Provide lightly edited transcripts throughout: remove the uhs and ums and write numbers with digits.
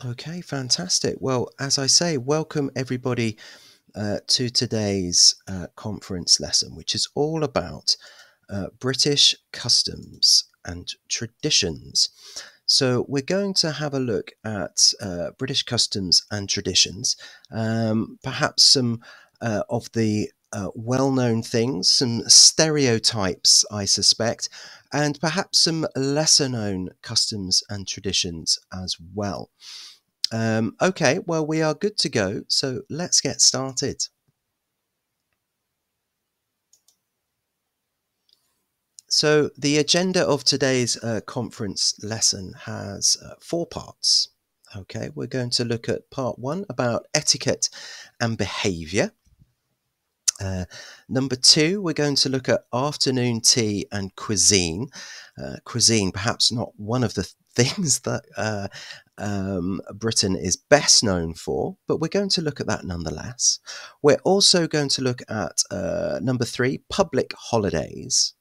Okay, fantastic. Well, as I say, welcome everybody to today's conference lesson, which is all about British customs and traditions. So, we're going to have a look at British customs and traditions, perhaps some of the well known things, some stereotypes, I suspect, and perhaps some lesser known customs and traditions as well. Okay, well, we are good to go, so let's get started. So, the agenda of today's conference lesson has four parts. Okay, we're going to look at part one about etiquette and behaviour. Number two, we're going to look at afternoon tea and cuisine. Cuisine, perhaps not one of the things that Britain is best known for, but we're going to look at that nonetheless. We're also going to look at number three, public holidays,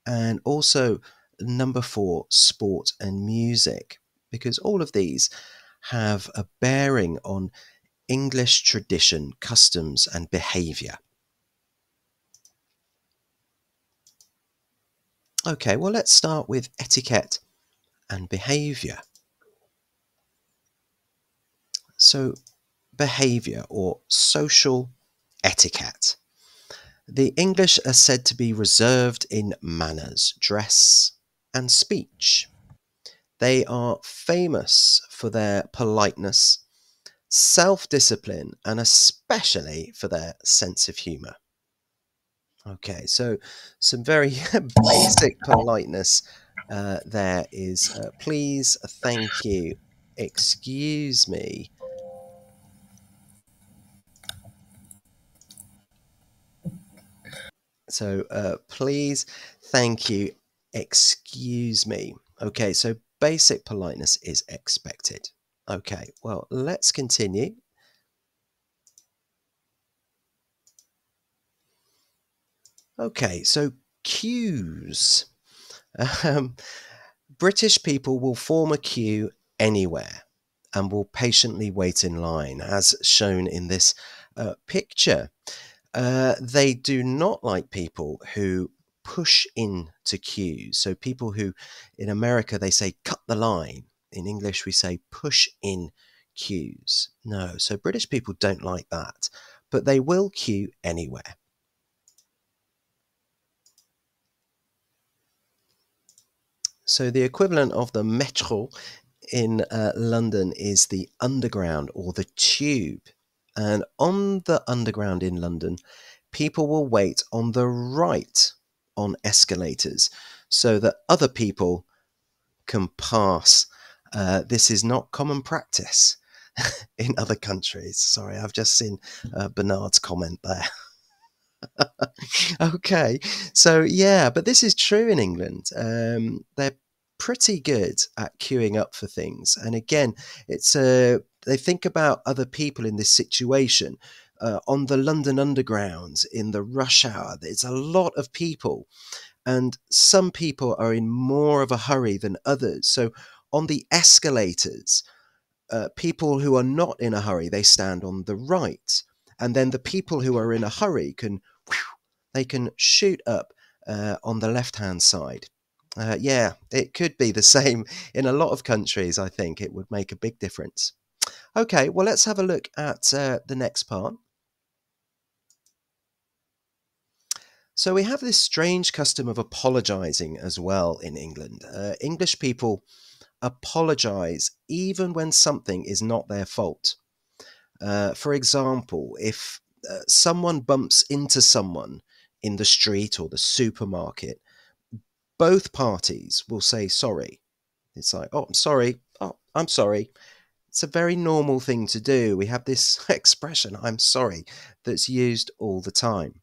and also number four, sport and music, because all of these have a bearing on English tradition, customs, and behaviour. Okay, well, let's start with etiquette and behaviour. So, behaviour or social etiquette. The English are said to be reserved in manners, dress, and speech. They are famous for their politeness, self discipline, and especially for their sense of humour. Okay, so some very basic politeness there is please, thank you, excuse me. So please, thank you, excuse me. Okay, so basic politeness is expected. Okay, well, let's continue. Okay, so cues. Um, British people will form a queue anywhere and will patiently wait in line, as shown in this picture. They do not like people who push into queues. So, people who in America they say cut the line. In English, we say push in queues. No, so British people don't like that, but they will queue anywhere. So, the equivalent of the metro in London is the underground or the tube. And on the underground in London, people will wait on the right on escalators so that other people can pass. This is not common practice in other countries. Sorry, I've just seen Bernard's comment there. Okay, so yeah, but this is true in England. They're pretty good at queuing up for things, and again, it's they think about other people in this situation. On the London Underground in the rush hour, there's a lot of people, and some people are in more of a hurry than others. So on the escalators, people who are not in a hurry they stand on the right, and then the people who are in a hurry can they can shoot up on the left hand side. Yeah, it could be the same in a lot of countries. I think it would make a big difference. Okay, well, let's have a look at the next part. So, we have this strange custom of apologizing as well in England. English people apologize even when something is not their fault. For example, if someone bumps into someone in the street or the supermarket, both parties will say sorry. It's like, oh, I'm sorry. Oh, I'm sorry. It's a very normal thing to do. We have this expression, I'm sorry, that's used all the time.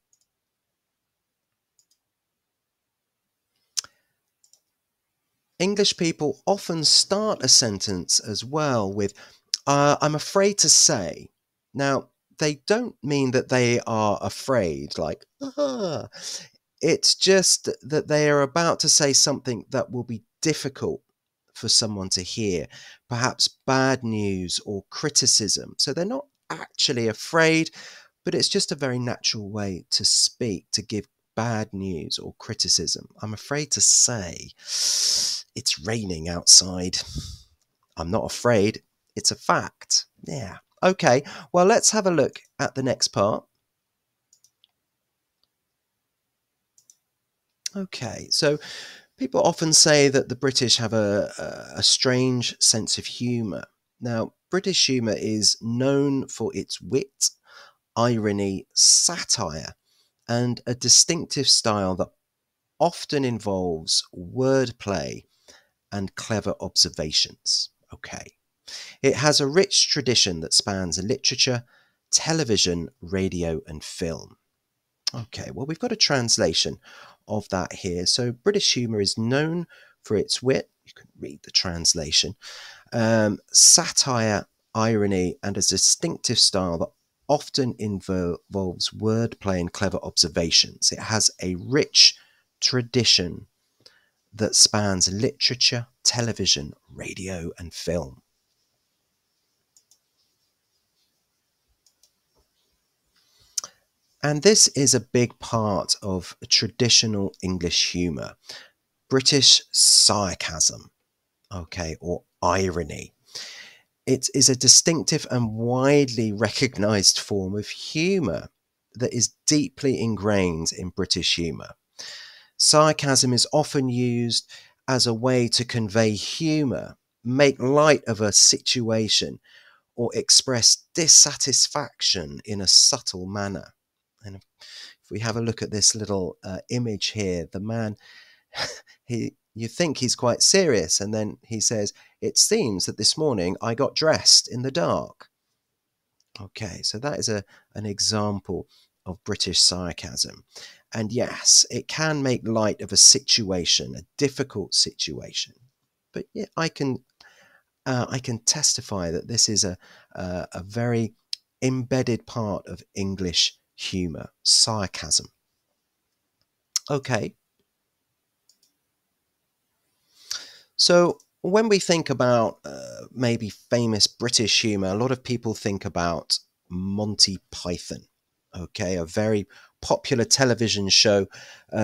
English people often start a sentence as well with, I'm afraid to say. Now, they don't mean that they are afraid, like, ah. It's just that they are about to say something that will be difficult for someone to hear, perhaps bad news or criticism. So they're not actually afraid, but it's just a very natural way to speak, to give bad news or criticism. I'm afraid to say it's raining outside. I'm not afraid, it's a fact. Yeah. Okay, well, let's have a look at the next part. Okay, so people often say that the British have a strange sense of humour. Now, British humour is known for its wit, irony, satire, and a distinctive style that often involves wordplay and clever observations. Okay. It has a rich tradition that spans literature, television, radio, and film. Okay, well, we've got a translation of that here. So, British humour is known for its wit. You can read the translation. Satire, irony, and a distinctive style that often involves wordplay and clever observations. It has a rich tradition that spans literature, television, radio, and film. And this is a big part of traditional English humour. British sarcasm, okay, or irony. It is a distinctive and widely recognised form of humour that is deeply ingrained in British humour. Sarcasm is often used as a way to convey humour, make light of a situation, or express dissatisfaction in a subtle manner. And if we have a look at this little image here, the man, you think he's quite serious, and then he says, "It seems that this morning I got dressed in the dark." Okay, so that is an example of British sarcasm. And yes, it can make light of a situation, a difficult situation. But yeah, I can testify that this is a very embedded part of English humour, sarcasm. Okay, so when we think about maybe famous British humour, a lot of people think about Monty Python. Okay, a very popular television show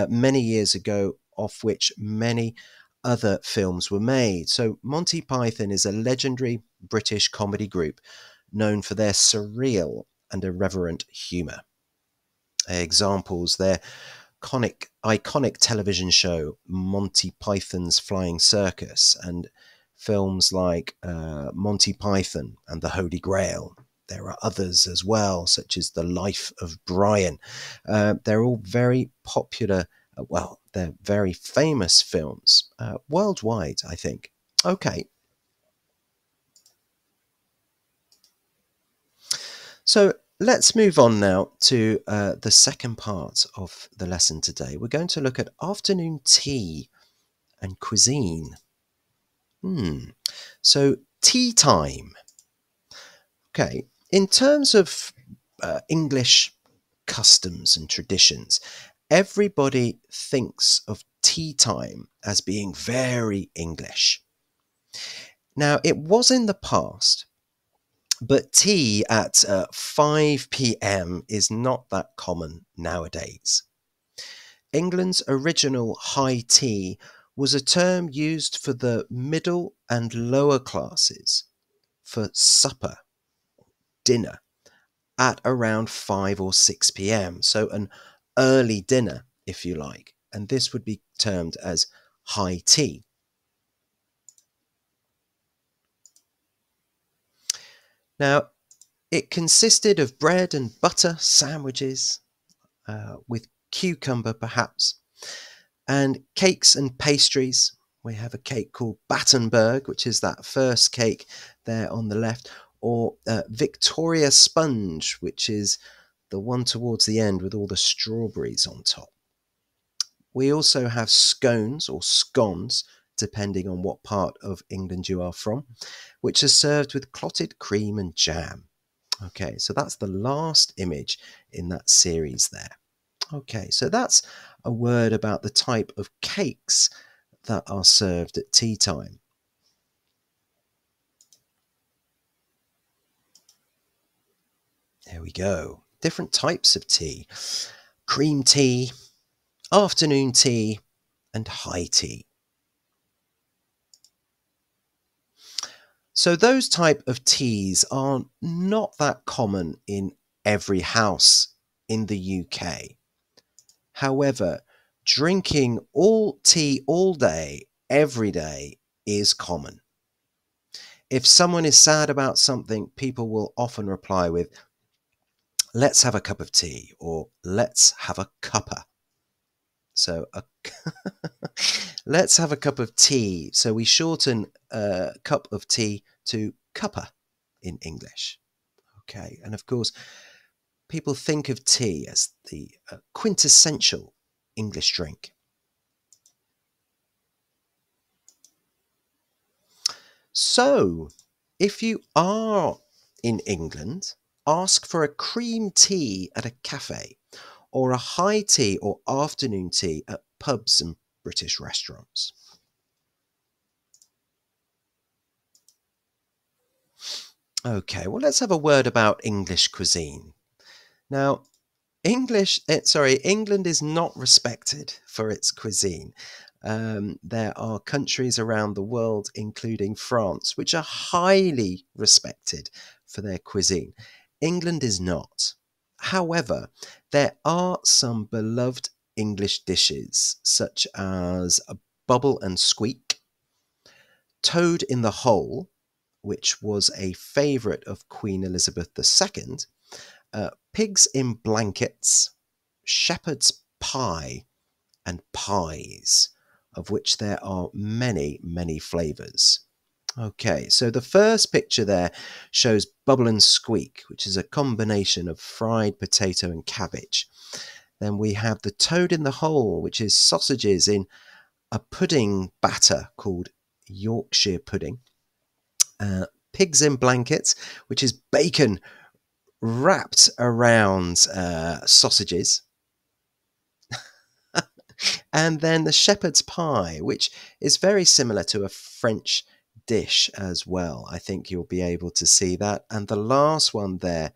many years ago, of which many other films were made. So Monty Python is a legendary British comedy group known for their surreal and irreverent humour. Examples, their iconic television show Monty Python's Flying Circus, and films like Monty Python and the Holy Grail. There are others as well, such as The Life of Brian. They're all very popular, well, they're very famous films worldwide, I think. Okay, so let's move on now to the second part of the lesson today. We're going to look at afternoon tea and cuisine. So, tea time. Okay, in terms of English customs and traditions, everybody thinks of tea time as being very English. Now, it was in the past, but tea at 5 p.m. is not that common nowadays. England's original high tea was a term used for the middle and lower classes for supper, dinner, at around 5 or 6 p.m. So an early dinner, if you like. And this would be termed as high tea. Now, it consisted of bread and butter sandwiches with cucumber, perhaps, and cakes and pastries. We have a cake called Battenberg, which is that first cake there on the left, or Victoria Sponge, which is the one towards the end with all the strawberries on top. We also have scones or scones, depending on what part of England you are from, which are served with clotted cream and jam. Okay, so that's the last image in that series there. Okay, so that's a word about the type of cakes that are served at tea time. There we go. Different types of tea. Cream tea, afternoon tea, and high tea. So those type of teas are not that common in every house in the UK. However, drinking all tea all day, every day is common. If someone is sad about something, people will often reply with, let's have a cup of tea, or let's have a cuppa. So let's have a cup of tea. So we shorten a cup of tea to cuppa in English. Okay, and of course, people think of tea as the quintessential English drink. So, if you are in England, ask for a cream tea at a cafe or a high tea or afternoon tea at pubs and British restaurants. Okay, well, let's have a word about English cuisine. Now, England is not respected for its cuisine. There are countries around the world, including France, which are highly respected for their cuisine. England is not. However, there are some beloved English dishes, such as a bubble and squeak, toad in the hole, which was a favourite of Queen Elizabeth II, pigs in blankets, shepherd's pie, and pies, of which there are many, many flavours. Okay, so the first picture there shows bubble and squeak, which is a combination of fried potato and cabbage. Then we have the toad in the hole, which is sausages in a pudding batter called Yorkshire pudding. Pigs in blankets, which is bacon wrapped around sausages. And then the shepherd's pie, which is very similar to a French dish as well. I think you'll be able to see that. And the last one there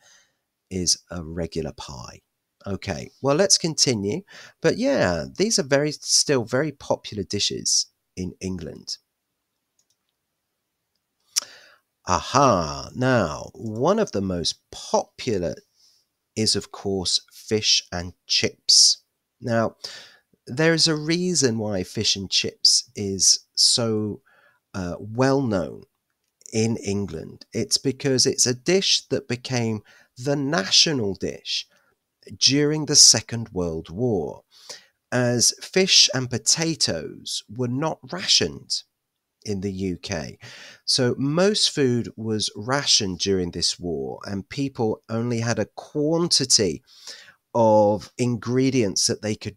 is a regular pie. Okay, well, let's continue. But yeah, these are still very popular dishes in England. Aha, now, one of the most popular is, of course, fish and chips. Now, there is a reason why fish and chips is so well known in England. It's because it's a dish that became the national dish during the Second World War, as fish and potatoes were not rationed in the UK. So most food was rationed during this war, and people only had a quantity of ingredients that they could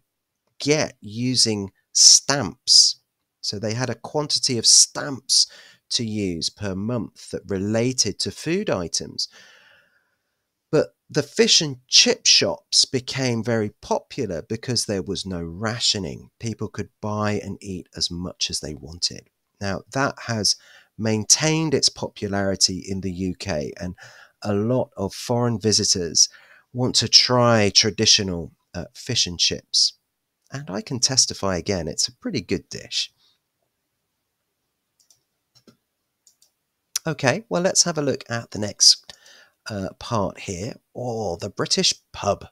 get using stamps. So they had a quantity of stamps to use per month that related to food items. But the fish and chip shops became very popular because there was no rationing. People could buy and eat as much as they wanted. Now, that has maintained its popularity in the UK, and a lot of foreign visitors want to try traditional fish and chips. And I can testify again, it's a pretty good dish. Okay, well, let's have a look at the next part here. Oh, the British pub.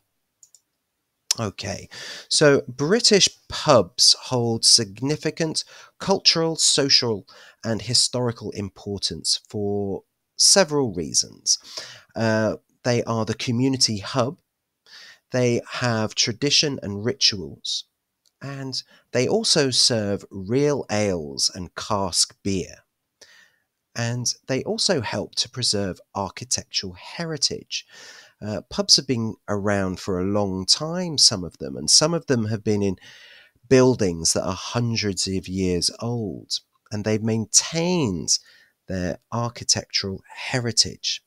Okay, so British pubs hold significant cultural, social, and historical importance for several reasons. They are the community hub, they have tradition and rituals, and they also serve real ales and cask beer. And they also help to preserve architectural heritage. Pubs have been around for a long time, some of them, and some of them have been in buildings that are hundreds of years old, and they've maintained their architectural heritage.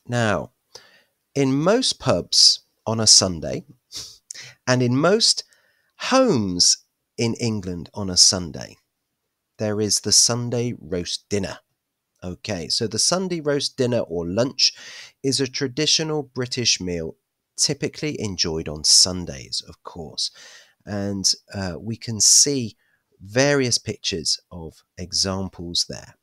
Now, in most pubs on a Sunday, and in most homes in England on a Sunday, there is the Sunday roast dinner. Okay, so the Sunday roast dinner or lunch is a traditional British meal typically enjoyed on Sundays, of course. And we can see various pictures of examples there.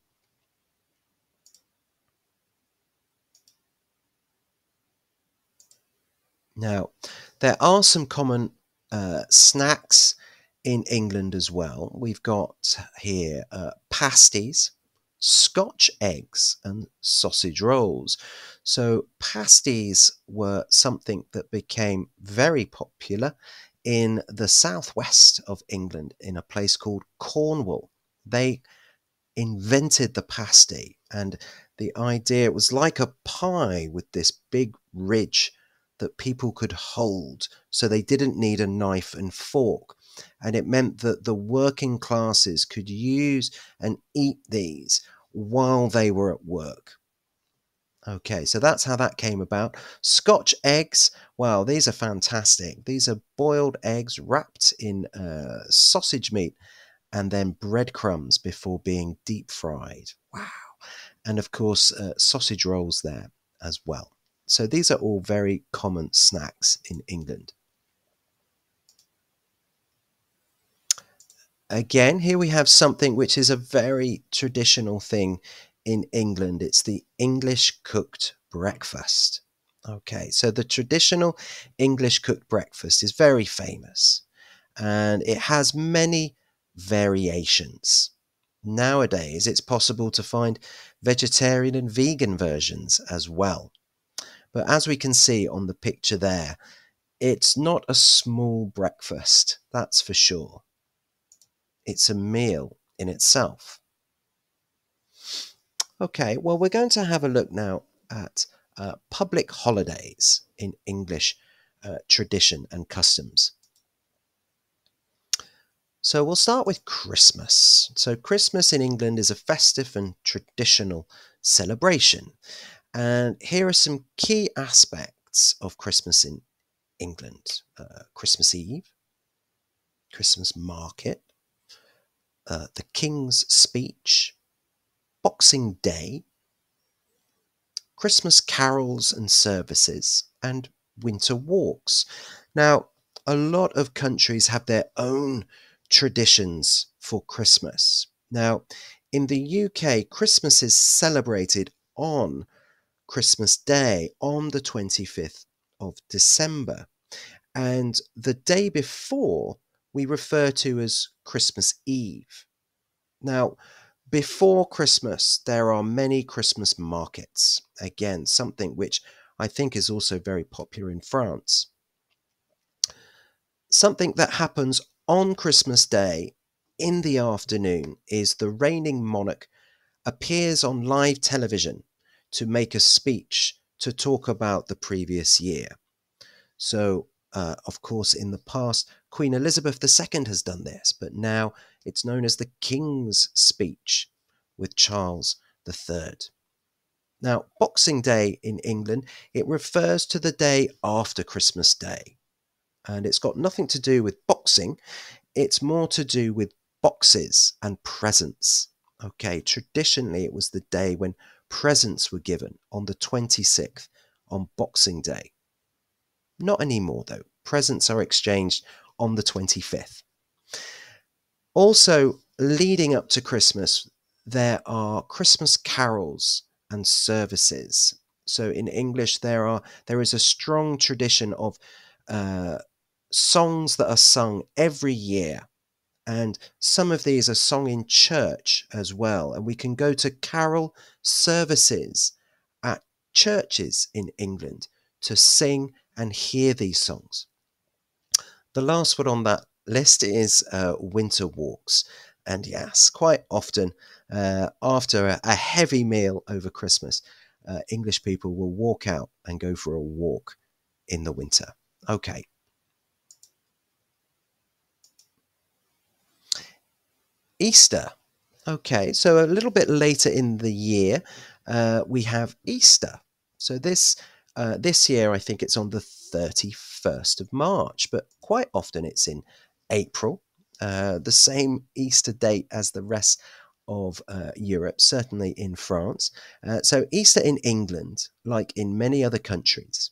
Now, there are some common snacks in England as well. We've got here pasties, Scotch eggs, and sausage rolls. So, pasties were something that became very popular in the southwest of England in a place called Cornwall. They invented the pasty, and the idea it was like a pie with this big ridge that people could hold, so they didn't need a knife and fork, and it meant that the working classes could use and eat these while they were at work. Okay, so that's how that came about. Scotch eggs, wow, these are fantastic. These are boiled eggs wrapped in sausage meat and then breadcrumbs before being deep fried. Wow. And of course, sausage rolls there as well. So these are all very common snacks in England. Again, here we have something which is a very traditional thing in England. It's the English cooked breakfast. Okay, so the traditional English cooked breakfast is very famous and it has many variations. Nowadays, it's possible to find vegetarian and vegan versions as well. But as we can see on the picture there, it's not a small breakfast, that's for sure. It's a meal in itself. Okay, well, we're going to have a look now at public holidays in English tradition and customs. So we'll start with Christmas. So Christmas in England is a festive and traditional celebration. And here are some key aspects of Christmas in England. Christmas Eve, Christmas market, the King's Speech, Boxing Day, Christmas carols and services, and winter walks. Now, a lot of countries have their own traditions for Christmas. Now, in the UK, Christmas is celebrated on Christmas Day, on the 25th of December. And the day before, we refer to as Christmas Eve. Now, before Christmas, there are many Christmas markets. Again, something which I think is also very popular in France. Something that happens on Christmas Day in the afternoon is the reigning monarch appears on live television to make a speech to talk about the previous year. So, of course, in the past, Queen Elizabeth II has done this, but now it's known as the King's Speech with Charles III. Now, Boxing Day in England, it refers to the day after Christmas Day. And it's got nothing to do with boxing, it's more to do with boxes and presents. Okay, traditionally it was the day when presents were given on the 26th on Boxing Day. Not anymore though. Presents are exchanged on the 25th. Also, leading up to Christmas, there are Christmas carols and services. So in English, there is a strong tradition of songs that are sung every year. And some of these are sung in church as well. And we can go to carol services at churches in England to sing and hear these songs. The last one on that list is winter walks. And yes, quite often after a heavy meal over Christmas, English people will walk out and go for a walk in the winter. Okay. Easter. Okay, so a little bit later in the year, we have Easter. So this year, I think it's on the 31st of March, but quite often it's in April. the same Easter date as the rest of Europe, certainly in France. So Easter in England, like in many other countries,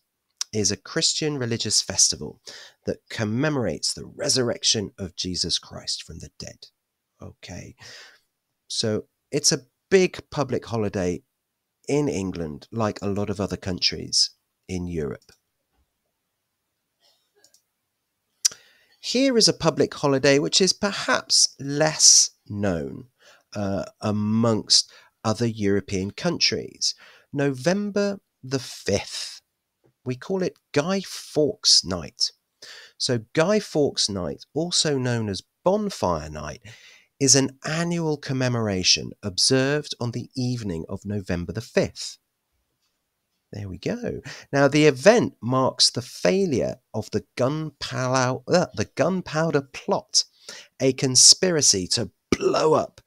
is a Christian religious festival that commemorates the resurrection of Jesus Christ from the dead. Okay, so it's a big public holiday in England, like a lot of other countries in Europe. Here is a public holiday which is perhaps less known amongst other European countries. November the 5th. We call it Guy Fawkes Night. So, Guy Fawkes Night, also known as Bonfire Night, is an annual commemoration observed on the evening of November the 5th. There we go. Now, the event marks the failure of the gunpowder plot, a conspiracy to blow up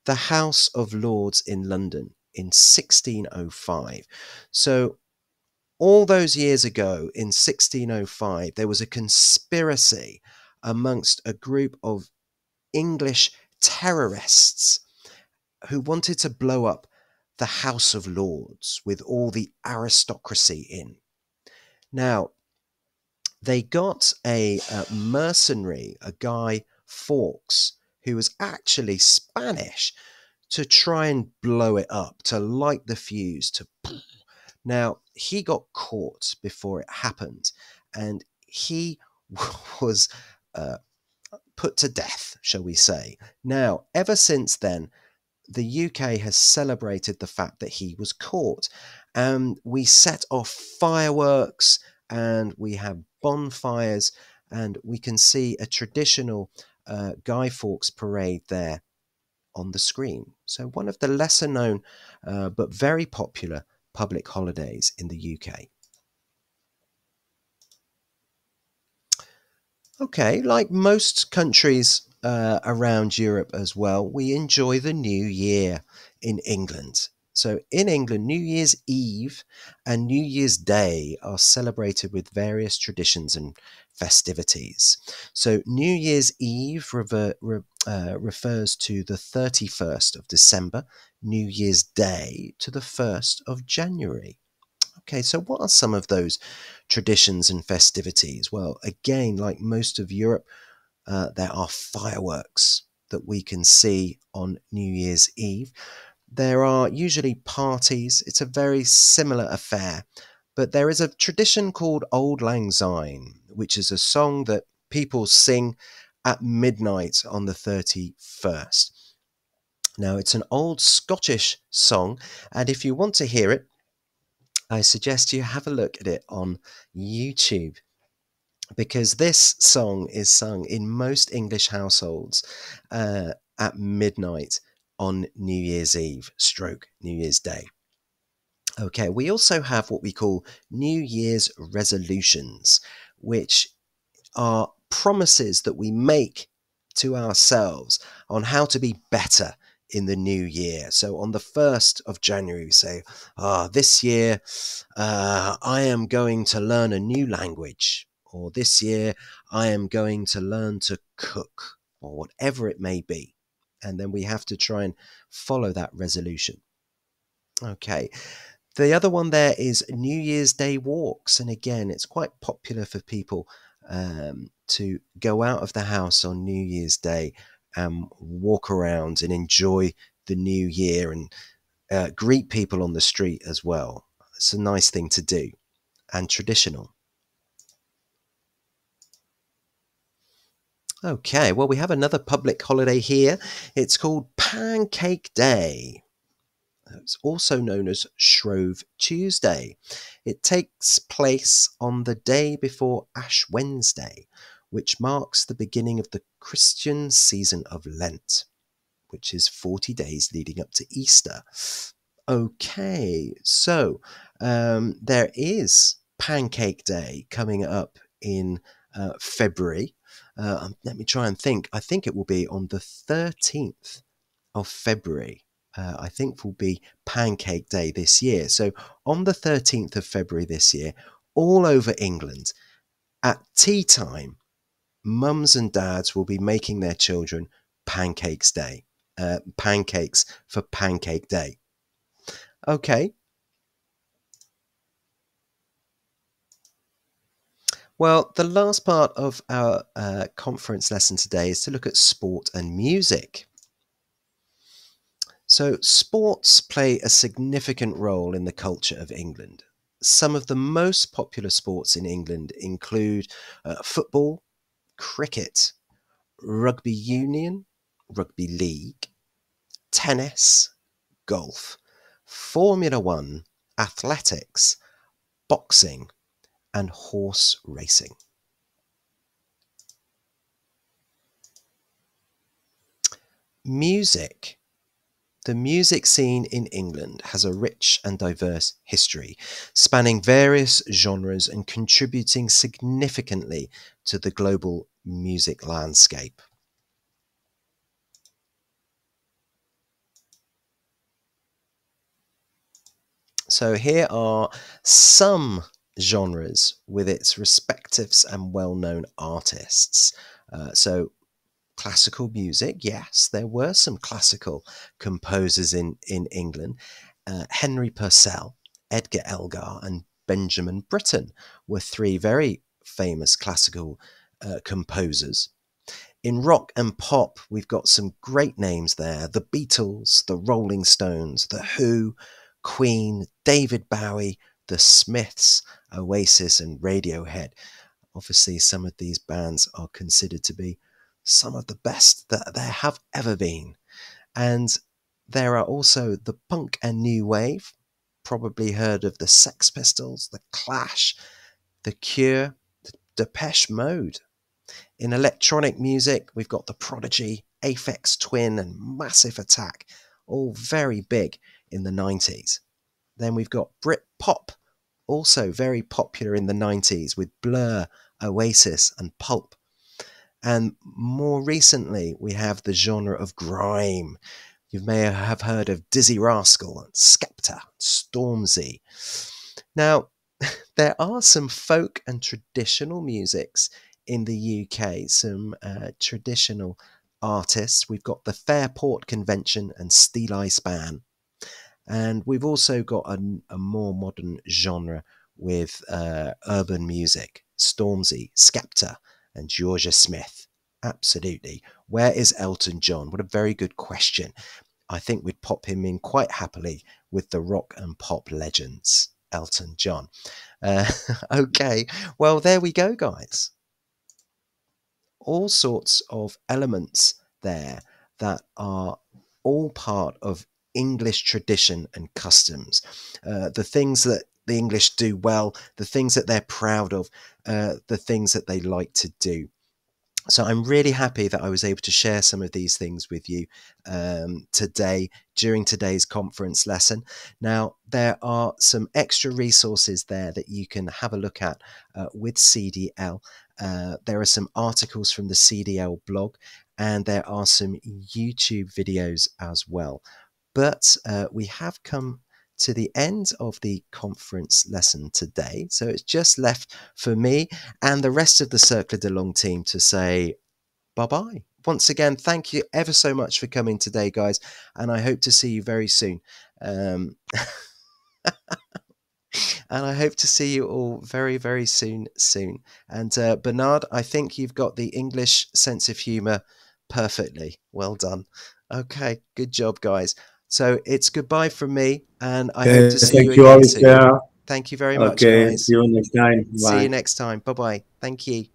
the House of Lords in London in 1605. So, all those years ago in 1605, there was a conspiracy amongst a group of English terrorists who wanted to blow up the House of Lords with all the aristocracy in. Now, they got a mercenary, a Guy Fawkes, who was actually Spanish, to try and blow it up, to light the fuse, to... Now, he got caught before it happened, and he was put to death, shall we say. Now, ever since then, the UK has celebrated the fact that he was caught. And we set off fireworks and we have bonfires, and we can see a traditional Guy Fawkes parade there on the screen. So one of the lesser known but very popular public holidays in the UK. Okay, like most countries around Europe as well, we enjoy the New Year in England. So in England, New Year's Eve and New Year's Day are celebrated with various traditions and festivities. So New Year's Eve refers to the 31st of December, New Year's Day to the 1st of January. Okay, so what are some of those traditions and festivities? Well, again, like most of Europe, there are fireworks that we can see on New Year's Eve. There are usually parties. It's a very similar affair. But there is a tradition called Auld Lang Syne, which is a song that people sing at midnight on the 31st. Now, it's an old Scottish song, and if you want to hear it, I suggest you have a look at it on YouTube, because this song is sung in most English households at midnight on New Year's Eve / New Year's Day. Okay, we also have what we call New Year's resolutions, which are promises that we make to ourselves on how to be better in the new year. So on the 1st of January, we say, this year I am going to learn a new language, or this year I am going to learn to cook, or whatever it may be. And then we have to try and follow that resolution. Okay. The other one there is New Year's Day walks. And again, it's quite popular for people to go out of the house on New Year's Day and walk around and enjoy the new year, and greet people on the street as well. It's a nice thing to do and traditional. Okay, well, we have another public holiday here. It's called Pancake Day. It's also known as Shrove Tuesday. It takes place on the day before Ash Wednesday, which marks the beginning of the Christian season of Lent, which is 40 days leading up to Easter. Okay, so there is Pancake Day coming up in February. Let me try and think. I think it will be on the 13th of February. I think will be Pancake Day this year. So on the 13th of February this year, all over England, at tea time, mums and dads will be making their children pancakes for Pancake Day. Okay. Well, the last part of our conference lesson today is to look at sport and music. So, sports play a significant role in the culture of England. Some of the most popular sports in England include football, cricket, rugby union, rugby league, tennis, golf, Formula One, athletics, boxing, and horse racing. Music. The music scene in England has a rich and diverse history, spanning various genres and contributing significantly to the global music landscape. So here are some genres with its respectives and well-known artists. So classical music, yes, there were some classical composers in England. Henry Purcell, Edgar Elgar, and Benjamin Britten were three very famous classical composers. In rock and pop, we've got some great names there: the Beatles, the Rolling Stones, the Who, Queen, David Bowie, the Smiths, Oasis, and Radiohead. Obviously, some of these bands are considered to be some of the best that there have ever been. And there are also the punk and new wave. Probably heard of the Sex Pistols, the Clash, the Cure, the Depeche Mode. In electronic music, we've got the Prodigy, Aphex Twin, and Massive Attack, all very big in the 90s. Then we've got Brit Pop, also very popular in the 90s with Blur, Oasis, and Pulp. And more recently, we have the genre of grime. You may have heard of Dizzy Rascal, and Skepta, Stormzy. Now, there are some folk and traditional musics in the UK, some traditional artists. We've got the Fairport Convention and Steeleye Span. And we've also got a more modern genre with urban music, Stormzy, Skepta, and Georgia Smith. Absolutely. Where is Elton John? What a very good question. I think we'd pop him in quite happily with the rock and pop legends, Elton John. Okay, well, there we go, guys. All sorts of elements there that are all part of English tradition and customs. The things that the English do well, the things that they're proud of, the things that they like to do. So I'm really happy that I was able to share some of these things with you today during today's conference lesson. Now, there are some extra resources there that you can have a look at with CDL. There are some articles from the CDL blog, and there are some YouTube videos as well. But we have come to the end of the conference lesson today. So it's just left for me and the rest of the Cercle de Long team to say bye-bye. Once again, thank you ever so much for coming today, guys, and I hope to see you very soon. And I hope to see you all very, very soon. And Bernard, I think you've got the English sense of humour perfectly. Well done. Okay, good job, guys. So it's goodbye from me, and I hope to see you Thank you, again soon. Alistair. Thank you very much, Okay, guys. see you next time. See you Bye. next time. Bye-bye. Thank you.